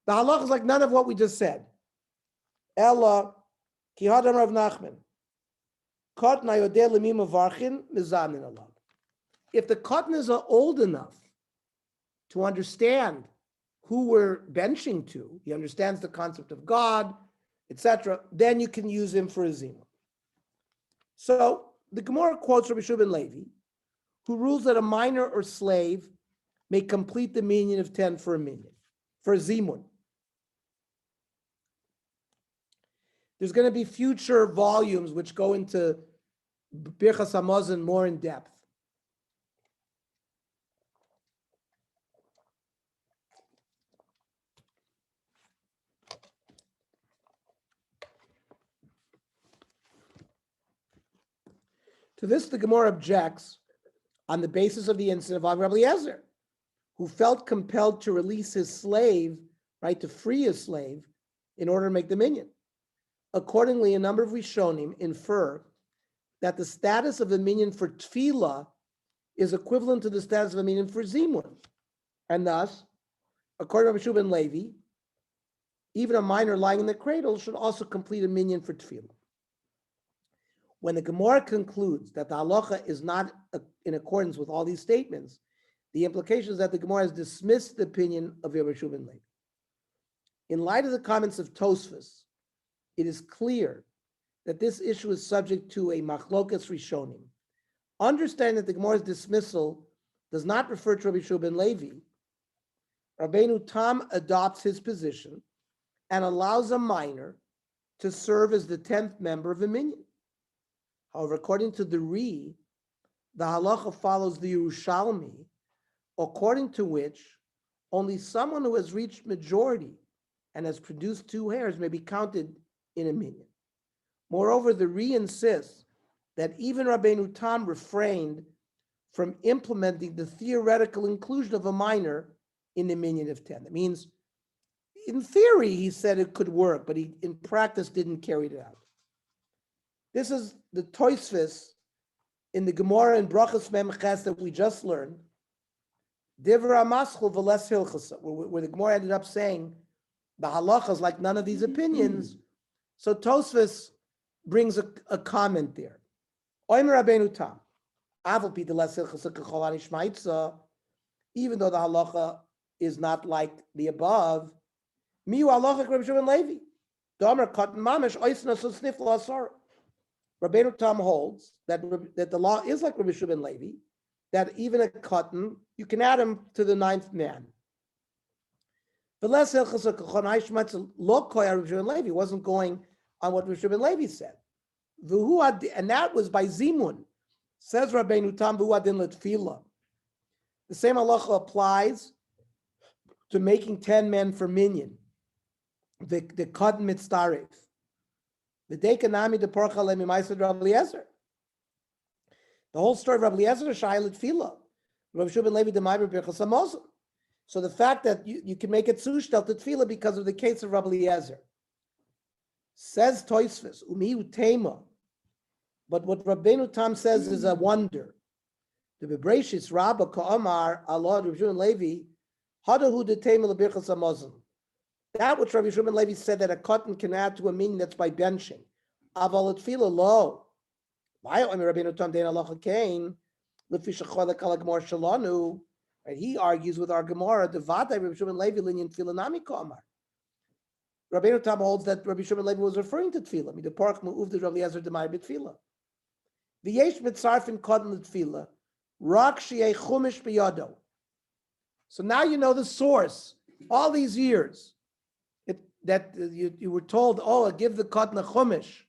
Speaker 6: The halach is like none of what we just said. Ella, ki hadam Rav Nachman. Kot na yodeh lemim avarchin mizamin alav. If the kotnas are old enough to understand who we're benching to, he understands the concept of God, etc., then you can use him for a zima. So the Gemara quotes Rabbi Shua ben Levi, who rules that a minor or slave may complete the minyan of 10 for a minyan, for a zimun. There's going to be future volumes which go into Birchas Hamazon more in depth. To this, the Gemara objects on the basis of the incident of Rabbi Eliezer, who felt compelled to release his slave, right, to free his slave in order to make the minyan. Accordingly, a number of Rishonim infer that the status of a minyan for tefillah is equivalent to the status of a minyan for zimun. And thus, according to Rabbi Shua ben Levi, even a minor lying in the cradle should also complete a minyan for tefillah. When the Gemara concludes that the halacha is not in accordance with all these statements, the implication is that the Gemara has dismissed the opinion of Rabbi Shua ben Levi. In light of the comments of Tosfos, it is clear that this issue is subject to a machlokas rishonim. Understand that the Gemara's dismissal does not refer to Rabbi Shua ben Levi. Rabbeinu Tam adopts his position and allows a minor to serve as the 10th member of a minyan. However, according to the the halacha follows the Yerushalmi, according to which only someone who has reached majority and has produced 2 hairs may be counted in a minyan. Moreover, the insists that even Rabbeinu Tam refrained from implementing the theoretical inclusion of a minor in the minyan of 10. That means, in theory, he said it could work, but he, in practice, didn't carry it out. This is the Tosfos in the Gemara and Brachos Mem Ches that we just learned, Divra Maschul V'les Hilchos, where the Gemara ended up saying the halacha is like none of these opinions. So Tosfos brings a comment there. Oimer Rabbeinu Tam, Aval Pi D'les Hilchos Kecholani Shmaitza, even though the halacha is not like the above, Miu halacha Rabbi Shua ben Levi, Domer Katan Mamish Oisna So Snif L'Asar. Rabbeinu Tam holds that the law is like Rabbi Shua ben Levi, that even a cotton, you can add him to the 9th man. He wasn't going on what Rabbi Shua ben Levi said. And that was by Zimun. Says Rabbeinu Tam, the same halacha applies to making 10 men for minyan. The Katan Mitzdarif. The Dekanami de Porchalem Maisad Rav Eliezer. The whole story of Rav Eliezer Shailat Fila. Rav Shubin Levi de Maiber Birchas Hamosel. So the fact that you can make it zushtel to tefillah because of the case of Rav Eliezer. Says Toisvis, Umi Utema. But what Rabbeinu Tam says is a wonder. The Bebreshis Rabba Ka'amar Allah Rav Shubin Levi Hadahu de Tema Lebirchas Hamosel. That which Rabbi Shimon Levi said that a cotton can add to a meaning that's by benching. Aval et fila lo. Right? He argues with our Gemara, the Vadai Rabbi Shimon Levi linyan filanami kamar. Rabbeinu Tam holds that Rabbi Shimon Levi was referring to tefillah. I mean, the park move the Rabbi Eliezer demai b'tefillah. V'yesh mitzarfin cotton tefillah. Rak shi'ei chumish b'yado. So now you know the source. All these years. That you were told, oh, give the cotton a chumash.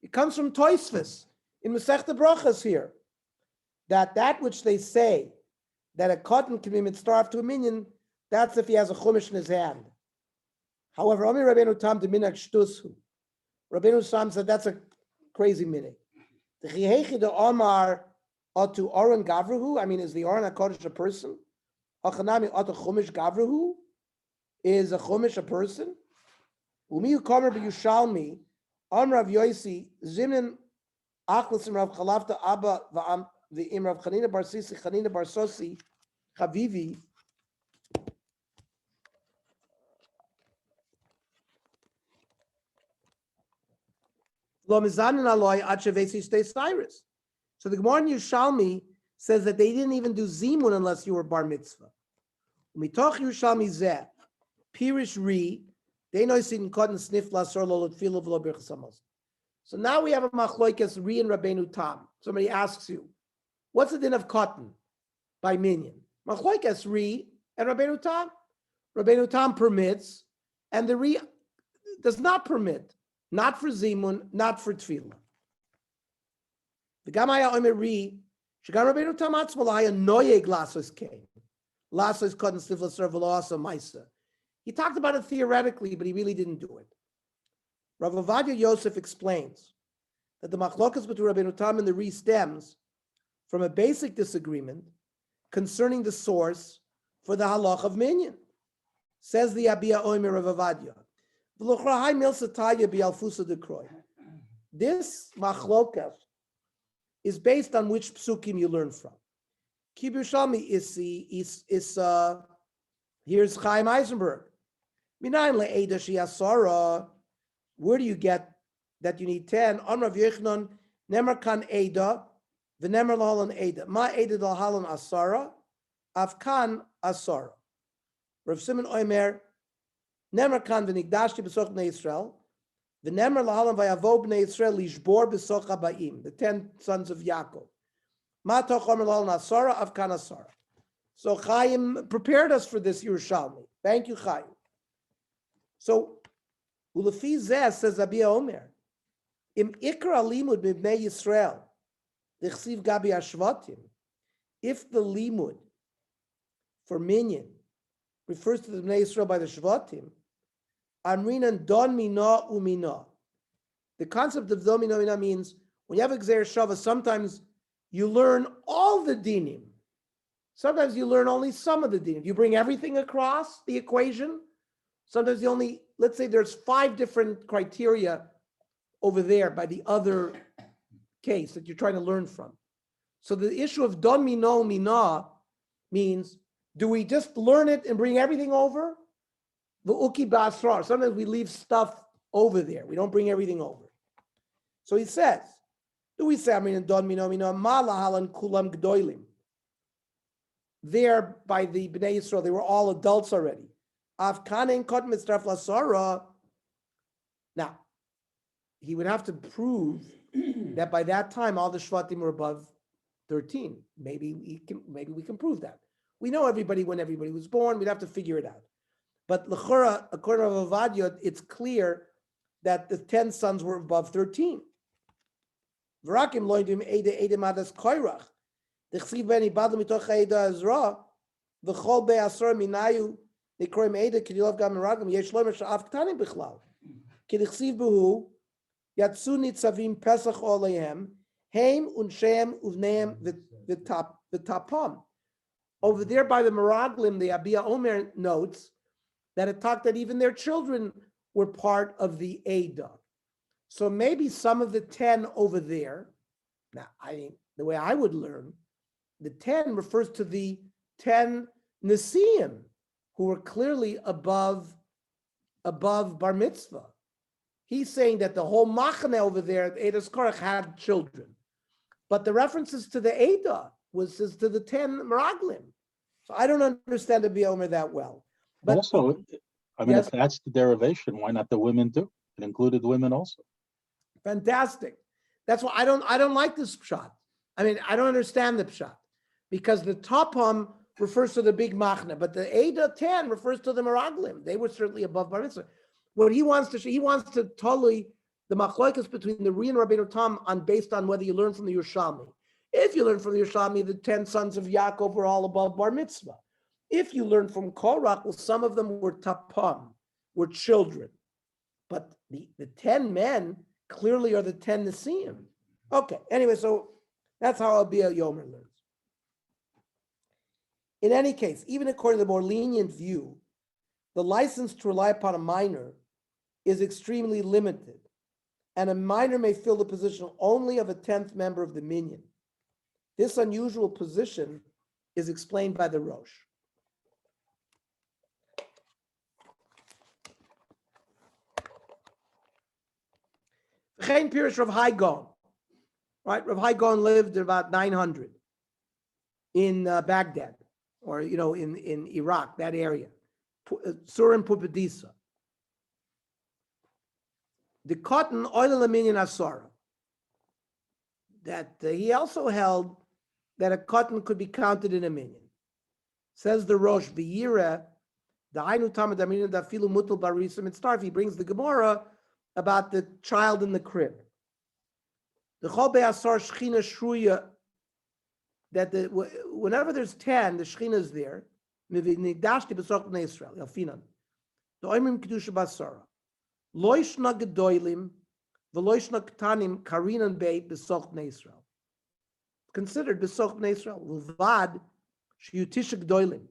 Speaker 6: It comes from Toisvis in Masechta Brachas here. That which they say that a cotton can be mitzdarf to a minyan, that's if he has a chumash in his hand. However, Omi Rabbeinu Tam de minak shtushu. Rabbeinu Tam said that's a crazy minhag. The chihechi de Omar otu Oren Gavrahu. I mean, is the Oren HaKodesh a person? Hachanami otu chumash Gavrahu. Is a chumash a person? Umi Ukamer b'Yushalmi, Am Rav Yosi, Zimnin Achlisim Rav Chalafta Abba v'Im Rav Chanina Bar Sisi, Chanina Bar Sosi, Chavivi. Lo mizanin aloy ad shevesi stay Cyrus. So the Gemara in Yushalmi says that they didn't even do zimun unless you were bar mitzvah. Umitoch Yushalmi zeh, Pirish Ri. They know sin cotton sniff lasor lo tefillah v'lo birchas hamazon. So now we have a machloikas Ri and Rabbeinu Tam. Somebody asks you, what's the din of cotton by minyan? Machloikas Ri and Rabbeinu Tam. Rabbeinu Tam permits, and the Ri does not permit. Not for zimun, not for tefillah. The Gamaya Omer Ri, Shagam Rabbeinu Tam atzmalaya noyeg lasos came. Lasos cotton sniff lasor v'lo asa maisa. He talked about it theoretically, but he really didn't do it. Rav Ovadia Yosef explains that the machlokas between Rabbeinu Tam and the Ri stems from a basic disagreement concerning the source for the halach of minyan. Says the Abia Omer Rav Ovadia. This machlokas is based on which psukim you learn from. Kibbutz is here's Chaim Eisenberg. Where do you get that you need 10? On Rav Yochanan, Nemer kan Eda, v'Nemer lahalan Eda. Ma Eda lahalan Asara, Afkan Asara. Rav Simon Omer, Nemer kan v'nigdashti b'soch b'nei Yisrael, v'Nemer lahalan v'yavo b'nei Yisrael lishbor b'soch habayim, the 10 sons of Yaakov. Ma toch Omer lahalan Asara, Afkan Asara. So Chaim prepared us for this Yerushalmi. Thank you, Chaim. So, Ulefi Zeh says Abia Omer, Im Ikra Limud B'nei Yisrael, L'chsiv Gabi Ashvatim, if the Limud for minyan refers to the B'nei Yisrael by the Shvatim, Amrinan Don Mina Umina. The concept of Don Mina Umina means when you have a Gzeir Shava, sometimes you learn all the dinim. Sometimes you learn only some of the dinim. You bring everything across the equation. Sometimes you only, let's say there's 5 different criteria over there by the other case that you're trying to learn from. So the issue of don mino mina means, do we just learn it and bring everything over? The uki basrar. Sometimes we leave stuff over there. We don't bring everything over. So he says, do we say, I mean, don mino mina malahalan kulam gdoilim. There by the Bnei Yisrael, they were all adults already. Afkanin kot mitzraf lasara. Now, he would have to prove that by that time all the Shvatim were above 13. Maybe we can prove that. We know everybody when everybody was born. We'd have to figure it out. But l'chora, according to Avadia, it's clear that the 10 sons were above 13. V'rakim loidim eide madas koirach. D'chsiv beni badl mitoch eida ezra v'chol be'asor minayu נקראים עדה כדילוב גם מרגלים, יש לומר שאף קטנים בכלל. כי דכסיב בהו, יצאו ניצבים פסח עליהם, הם ונשיהם ובניהם וטפם. Over there by the Meraglim, the Abia Omer notes that it talked that even their children were part of the Ada. So maybe some of the 10 over there, now I mean, the way I would learn, the 10 refers to the 10 Nisim, who were clearly above Bar Mitzvah. He's saying that the whole Machane over there, Eda's Korach, had children. But the references to the Ada was to the 10 Meraglim. So I don't understand the Biomer that well. But
Speaker 1: Also, I mean,
Speaker 6: Yes.
Speaker 1: if that's the derivation, why not the women too? It included women also.
Speaker 6: fantastic. That's why I don't like this pshat. I mean, I don't understand the pshat because the Topam refers to the big machna, but the Ada 10 refers to the Meraglim. They were certainly above Bar Mitzvah. What he wants to totally the machlokas between the Ri and Rabbeinu Tam based on whether you learn from the Yerushalmi. If you learn from the Yerushalmi, the 10 sons of Yaakov were all above Bar Mitzvah. If you learn from Korach, well, some of them were tapam, were children. But the 10 men clearly are the 10 Nisim. Okay, anyway, so that's how Abia Yomer learns. In any case, even according to the more lenient view, the license to rely upon a minor is extremely limited, and a minor may fill the position only of a 10th member of the minyan. This unusual position is explained by the Rosh. Chaim Pirish Rav Hai Gaon, right? Rav Hai Gaon lived at about 900 in Baghdad, or in Iraq, that area, Surim Pupadisa. The cotton oil minyan asara. That he also held that a cotton could be counted in a minyan. Says the Rosh V'yira, the Ainu Tamid Aminah Dafilu Mutul Barisim and Starf. He brings the Gemara about the child in the crib. The Chol Be'asar Shechina Shruya, that whenever there's 10, the Shechina is there. Mivinigdashti B'soch B'nei Yisrael, Yalfinan. The Oimim Kedusha Basara. Loishna Gedoilim, Veloishna Ktanim Karinan Beit B'soch B'nei Yisrael. Considered B'soch B'nei Yisrael. L'vad Sheyutisha Gedoilim.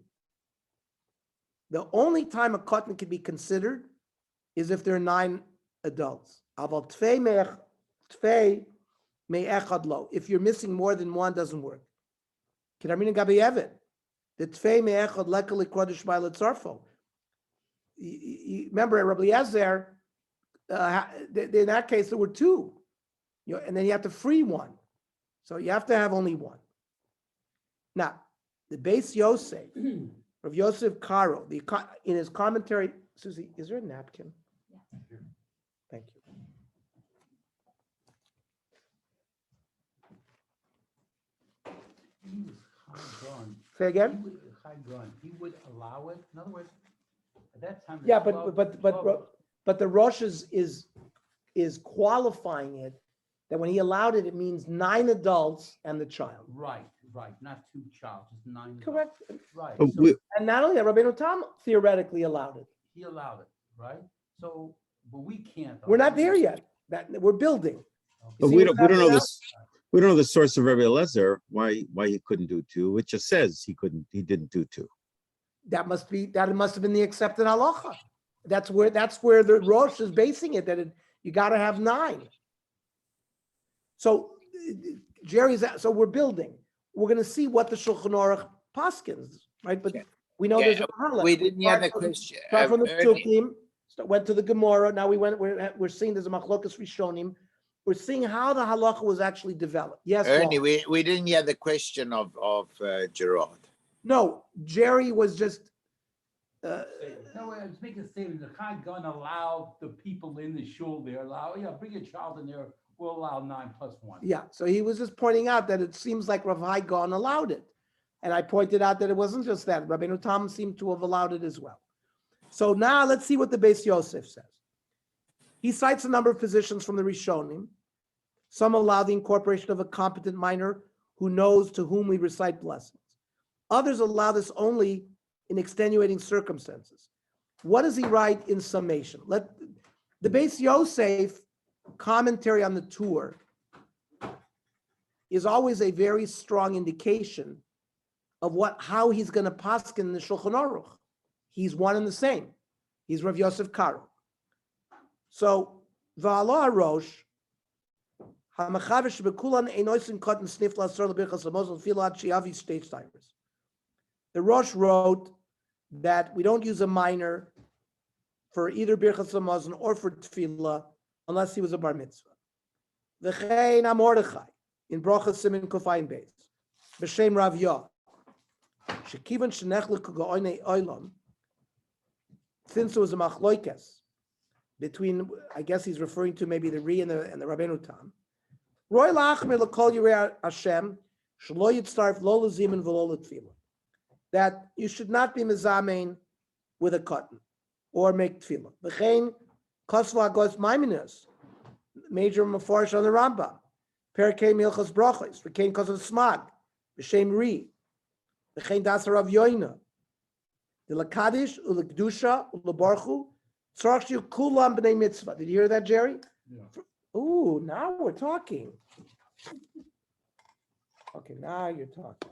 Speaker 6: The only time a cotton can be considered is if there are 9 adults. Aval Tvei Me'echad Lo. If you're missing more than one, doesn't work. K'damin Gabi Evet. The Tvei Me'echad Lekali Kodesh Ma'alet Zarfo. Remember, Rabbi Eliezer, in that case, there were 2. And then you have to free one. So you have to have only one. Now, the Beis Yosef, Rav Yosef Karo, in his commentary, Susie, is there a napkin? Yeah. Thank you. Say again?
Speaker 8: He would allow it. In other words, at that time.
Speaker 6: Yeah, but the Rosh is qualifying it that when he allowed it, it means 9 adults and the child.
Speaker 8: Right, not 2 child, just 9.
Speaker 6: Correct.
Speaker 8: Right.
Speaker 10: Oh,
Speaker 8: So
Speaker 6: And not only that, Rabbeinu Tam theoretically allowed it.
Speaker 8: he allowed it, right? So, but we can't.
Speaker 6: We're not there yet. We're building.
Speaker 10: But
Speaker 6: see
Speaker 10: we
Speaker 6: what's
Speaker 10: don't know
Speaker 6: happening
Speaker 10: this. We don't know the source of Rabbi Eliezer, why he couldn't do 2. It just says he didn't do 2.
Speaker 6: That must have been the accepted halacha. That's where the Rosh is basing it, that you got to have 9. So so we're building. We're going to see what the Shulchan Aruch paskins, right? But we know there's a harlot.
Speaker 7: We didn't hear the question.
Speaker 6: Start from the
Speaker 7: Ernie,
Speaker 6: Psukim, went to the Gemara. Now we're seeing there's a machlokas rishonim. We're seeing how the halacha was actually developed. Yes,
Speaker 7: Ernie,
Speaker 6: Paul?
Speaker 7: we didn't hear the question of Gerard.
Speaker 6: No, Jerry was just.
Speaker 8: No, I was making a statement. The Chai Gun allowed the people in the shul there, bring a child in there. We'll allow 9 plus 1.
Speaker 6: Yeah, so he was just pointing out that it seems like Rav Hai Gaon allowed it. And I pointed out that it wasn't just that. Rabbeinu Tam seemed to have allowed it as well. So now let's see what the Beis Yosef says. He cites a number of positions from the Rishonim. Some allow the incorporation of a competent minor who knows to whom we recite blessings. Others allow this only in extenuating circumstances. What does he write in summation? The Beis Yosef commentary on the tour is always a very strong indication of how he's going to paskin in the Shulchan Aruch. He's one and the same. He's Rav Yosef Karo. So, V'ala Rosh, HaMachavish Bekulan Einoisin Cotton Snifla Asar L'Birchas L'Mosel Filat Shiavi Stage Cyrus. The Rosh wrote that we don't use a minor for either Birchas L'Mosel or for Tefillah unless he was a bar mitzvah. V'chein HaMordechai in Brochas Simin Kofayin Beis B'Shem Rav Yah Shekivan Shenechlik Ga'oinei Oilam. Since there was a machloikes between, I guess he's referring to maybe the Ri and the Rabbeinu Tam. Roy la'achmir l'kol yirei Hashem shelo yitzarf lo l'zimun v'lo l'tefillah. That you should not be mezamein with a cotton or make tefillah. V'chein kosva agos maiminus, major mafarish on the Rambam. Perkei milchos brachos v'chein kosva smag v'shem Ri v'chein dasar Rav Yoina. The Lakadish, Ulekdusha, Ulabarchu, Tzarchu Kulam B'nei Mitzvah. Did you hear that, Jerry?
Speaker 8: Yeah.
Speaker 6: Ooh, now we're talking. Okay, now you're talking.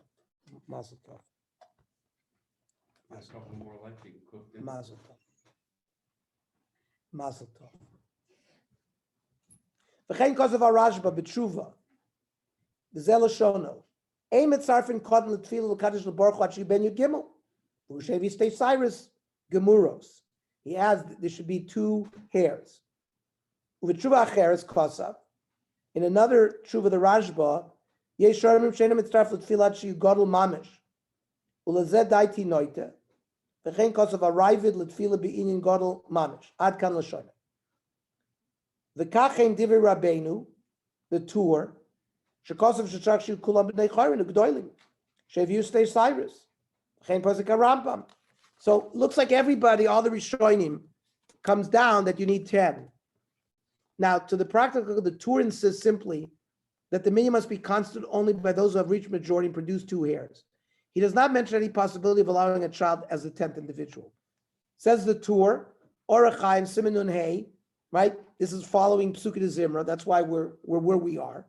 Speaker 6: Mazel tov.
Speaker 8: That's something more like you cooked it.
Speaker 6: Mazel tov. Mazel tov. V'chein kosev Arashba b'tshuva. V'zel Shono. Ein mitzarfin cotton l'tfilah Lakadish Ulabarchu Achi Ben Yud Gimel. Ushevi State Cyrus Gemuros. He has, there should be 2 hairs. Uvetshuva acheres kosav. In another tshuva, the Rashba, Yesharim Shenem Mitzraf L'Tfilat Shi Godel Mamish. Ulazed Daiti Noite. V'chein kosav Arrivid L'Tfilah Be'inin Godel Mamish. Ad kan L'Shona. V'kachem Divrei Rabbeinu, the tour. Shekosav Shechak Shi Kulam B'nei Chayrin Ugdoilim. Sheviu State Cyrus. So looks like everybody, all the Rishonim, comes down that you need 10. Now, to the practical, the Tur insists simply that the minyan must be constant only by those who have reached majority and produced 2 hairs. He does not mention any possibility of allowing a child as the 10th individual. Says the Tur, Orachayim Simenun Hey, right? This is following Psukei de Zimra. That's why we're where we are.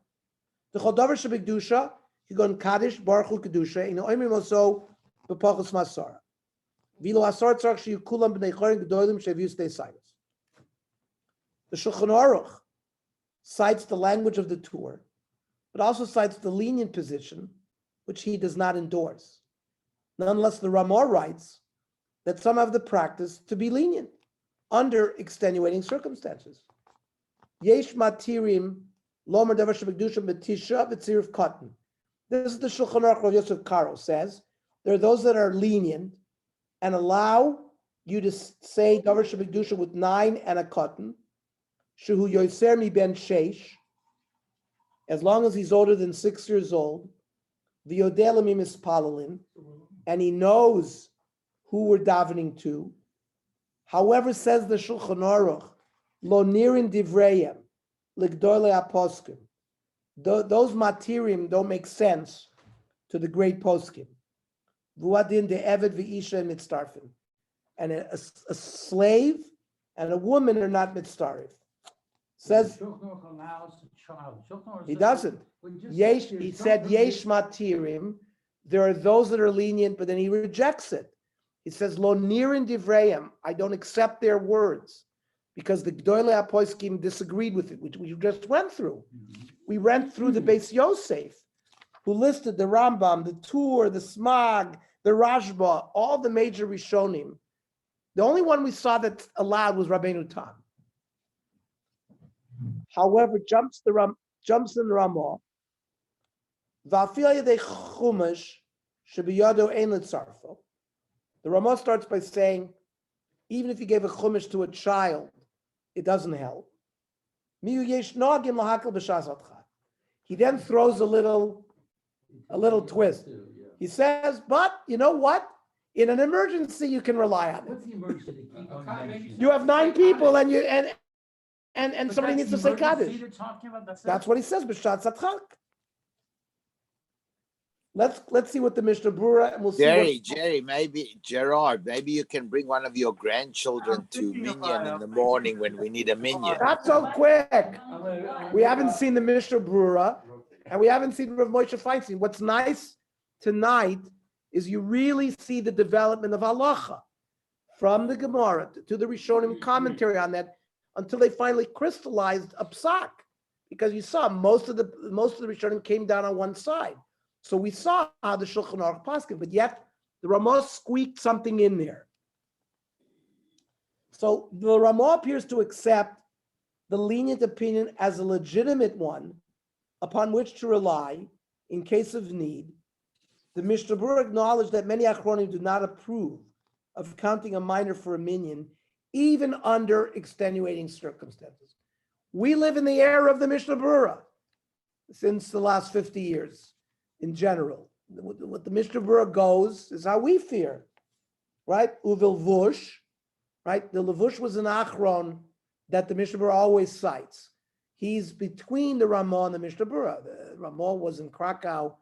Speaker 6: The Chodavar Shebekdusha, Higon Kaddish, Baruch Hu Kedusha, in Oimrim Oso, B'Pachos Masara. Vilo Asar Tzarch Shiyu Kulam B'nei Chorin Gedolim Sheviu Stei Cyrus. The Shulchan Aruch cites the language of the Tur, but also cites the lenient position, which he does not endorse. Nonetheless, the Ramah writes that some have the practice to be lenient under extenuating circumstances. Yesh Matirim Lomer Davar Shebekdusha B'Tisha B'Tziruf Cotton. This is the Shulchan Aruch. Rav Yosef Karo says there are those that are lenient and allow you to say Davar Shebekdusha with 9 and a cotton, Shehu Yoser Mi Ben Sheish, as long as he's older than 6 years old, V'yodeh mi mispalelin, and he knows who we're davening to. However, says the Shulchan Aruch, Lo nirin divreyem, l'gdolei aposkim. Those matirim don't make sense to the great poskim. Vuadin de eved v'isha mitztarfim. And a slave and a woman are not mitztarif. Says he doesn't. Yesh, he said yesh matirim. There are those that are lenient, but then he rejects it. He says lo nirin divrayim. I don't accept their words because the Gdolei HaPoskim disagreed with it, which we just went through. We went through the Beis Yosef, who listed the Rambam, the Tur, the Smag, the Rashba, all the major Rishonim. The only one we saw that allowed was Rabbeinu Tam. However, jumps in the Ramah. The Ramah starts by saying, even if you gave a chumash to a child, it doesn't help. He then throws a little twist. He says, but you know what? In an emergency, you can rely on
Speaker 8: What's
Speaker 6: it.
Speaker 8: the emergency?
Speaker 6: You have 9 people, and somebody needs to say kaddish.
Speaker 8: They're talking about,
Speaker 6: That's what he says. B'shat zatzchak. Let's see what the Mishnah Berurah, and we'll see
Speaker 7: Jerry, maybe Gerard, maybe you can bring one of your grandchildren to Minyan in the morning when we need a Minyan.
Speaker 6: Not so quick. We haven't seen the Mishnah Berurah, and we haven't seen Rav Moshe Feinstein. What's nice tonight is you really see the development of halacha from the Gemara to the Rishonim commentary on that until they finally crystallized a psak. Because you saw most of the Rishonim came down on one side. So we saw how the Shulchan Aruch paskin, but yet the Ramah squeaked something in there. So the Ramah appears to accept the lenient opinion as a legitimate one upon which to rely in case of need. The Mishnah Berurah acknowledged that many Achronim do not approve of counting a minor for a minyan, even under extenuating circumstances. We live in the era of the Mishnah Berurah since the last 50 years in general. What the Mishnah Berurah goes is how we fear, right? Uvil Vush, right? The Levush was an Achron that the Mishnah Berurah always cites. He's between the Ramah and the Mishnah Berurah. The Ramah was in Krakow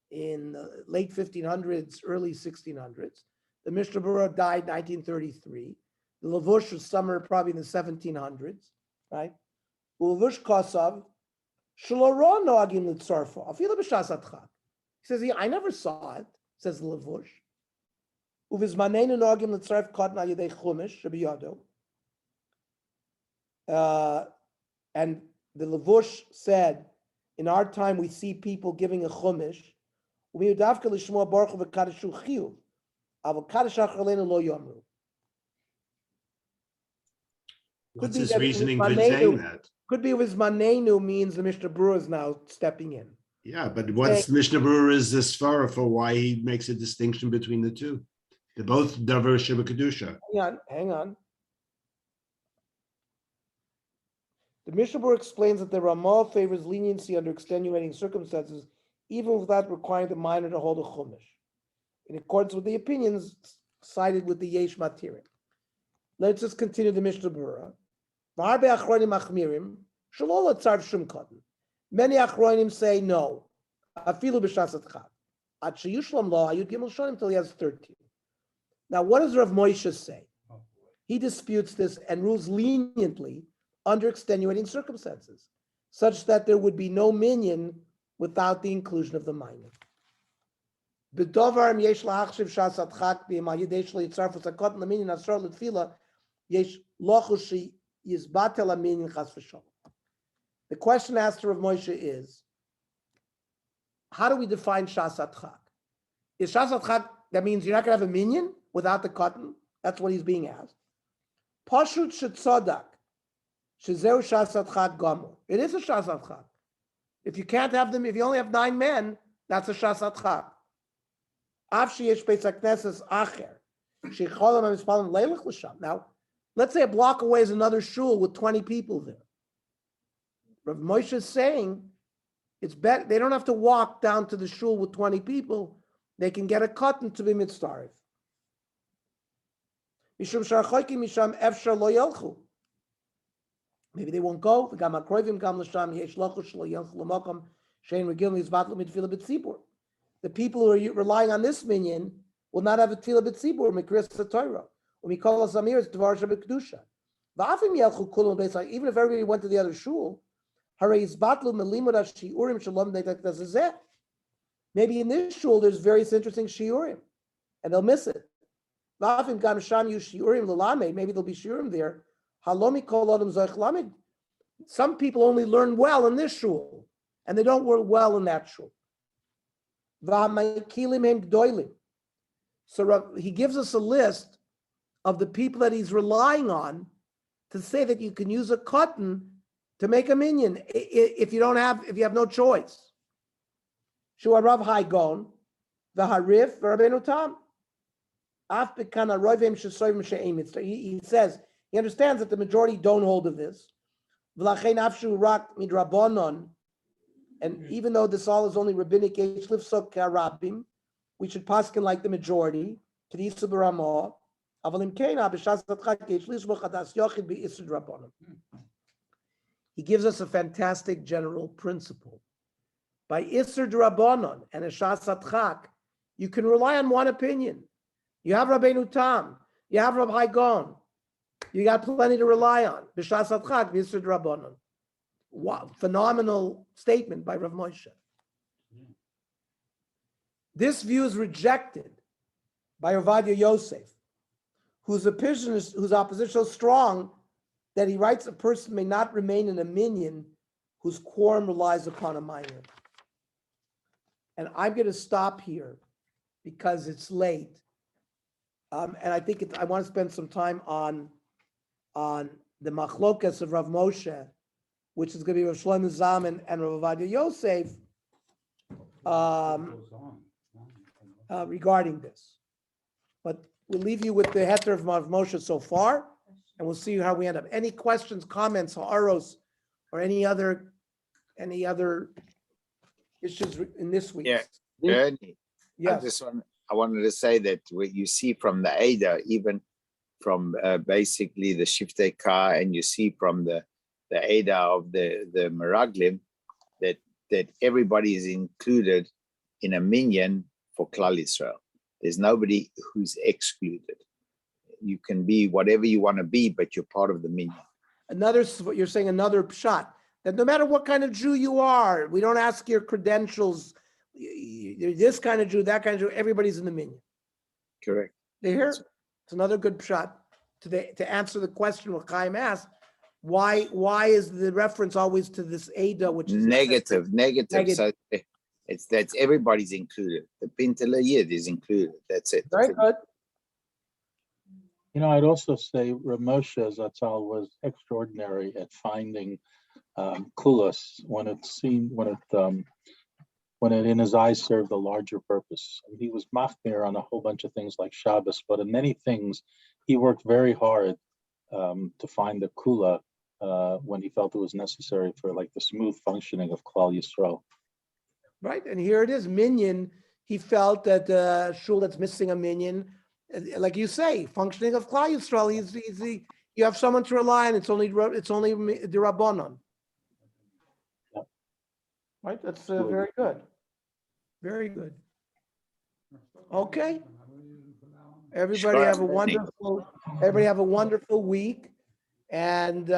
Speaker 6: in the late 1500s, early 1600s. The Mishnah Berurah died 1933. The Levush was somewhere probably in the 1700s, right? Levush Kosav, Shalorah Noagim Litzarfa, Afila B'Shas Adchak. He says, I never saw it, says the Levush. Uvizmanenu Noagim Litzarf Katan Al Yedei Chumash, Shabiyado. And the Levush said, in our time we see people giving a chumash. What's
Speaker 2: his reasoning for saying that?
Speaker 6: Could be with Manenu means the Mishnah Berurah is now stepping in.
Speaker 2: Yeah, but what's Mishnah Berurah is this svara for why he makes a distinction between the two? They're both davar shebekadusha.
Speaker 6: Hang on. The Mishnah Berurah explains that the Ramah favors leniency under extenuating circumstances, even without requiring the minor to hold a chumash, in accordance with the opinions cited with the Yesh Matirim. Let's just continue the Mishnah Berurah. Many Achronim say no. Afilu b'shas adchak. Ad sheyushlam lo hayud gimel shonim until he has 13. Now, what does Rav Moshe say? He disputes this and rules leniently under extenuating circumstances, such that there would be no minyan without the inclusion of the minor. B'dovar yesh lahachshiv shas adchak b'yema yidei shlo yitzarfu sakot l'minyan asor l'tfila yesh lochu yizbatel l'minyan chas v'sholom. The question asked to Rav Moshe is, how do we define shas adchak? Is shas adchak, that means you're not going to have a minyan without the cotton? That's what he's being asked. Pashut shetzodak, shezeu shas adchak gomor. It is a shas adchak. If you can't have them, if you only have 9 men, that's a shas adchak. Av sheyesh beis hakneses acher, shecholam hamispalim leilach l'sham. Now, let's say a block away is another shul with 20 people there. Rav Moshe is saying it's better, they don't have to walk down to the shul with 20 people. They can get a cotton to be mitzaref. Mishum sharachoykim misham efshar lo yelchu. Maybe they won't go. The people who are relying on this minyan will not have a tefillah b'tzibur, mikras Torah. Umikol zamir is dvar shebekdusha. Even if everybody went to the other shul, maybe in this shul there's various interesting shiurim, and they'll miss it. Maybe there'll be shiurim there. Some people only learn well in this shul, and they don't work well in that shul. So he gives us a list of the people that he's relying on to say that you can use a cotton to make a minyan if you have no choice. Shua Rav Haigon, the Harif, Rabbeinu Tam. He says he understands that the majority don't hold of this. And even though this all is only rabbinic, we should paskin like the majority. He gives us a fantastic general principle. by Isser D'Rabbanan and a Shas Atchak, you can rely on one opinion. You have Rabbeinu Tam, you have Rabbi Gon, you got plenty to rely on. B'Shas Atchak, Isser D'Rabbanan. Wow, phenomenal statement by Rav Moshe. This view is rejected by Ovadia Yosef, whose opposition is so strong that he writes a person may not remain in a minyan whose quorum relies upon a minor. And I'm going to stop here because it's late. And I think I want to spend some time on the machlokas of Rav Moshe, which is going to be Rav Shlomo Zalman and Rav Ovadia Yosef regarding this. But we'll leave you with the heter of Rav Moshe so far, and we'll see how we end up. Any questions, comments, ha'aros, or any other issues in this week?
Speaker 7: Yeah, Ernie,
Speaker 6: Yes.
Speaker 7: I wanted to say that what you see from the Ada, even from basically the Shiftei Ka, and you see from the Ada of the Meraglim, that everybody is included in a minyan for Klal Yisrael. There's nobody who's excluded. You can be whatever you want to be, but you're part of the minyan.
Speaker 6: You're saying another pshat, that no matter what kind of Jew you are, we don't ask your credentials. You're this kind of Jew, that kind of Jew, everybody's in the minyan.
Speaker 7: Correct.
Speaker 6: They hear? It's another good shot to answer the question what Chaim asked. Why is the reference always to this Ada, which is
Speaker 7: Negative. So that's everybody's included. The Pintele Yid is included. That's it.
Speaker 6: Very good.
Speaker 1: You know, I'd also say Rav Moshe Zatzal was extraordinary at finding kulas when it in his eyes served a larger purpose. And he was machmir on a whole bunch of things like Shabbos, but in many things he worked very hard to find the kula when he felt it was necessary for like the smooth functioning of Klal Yisrael.
Speaker 6: Right, and here it is, minyan. He felt that shul that's missing a minyan, like you say, functioning of Klal Yisrael. You have someone to rely on. It's only the Rabbanon.
Speaker 1: Yep.
Speaker 6: Right, that's very good. Very good. Okay. Everybody have a wonderful week, and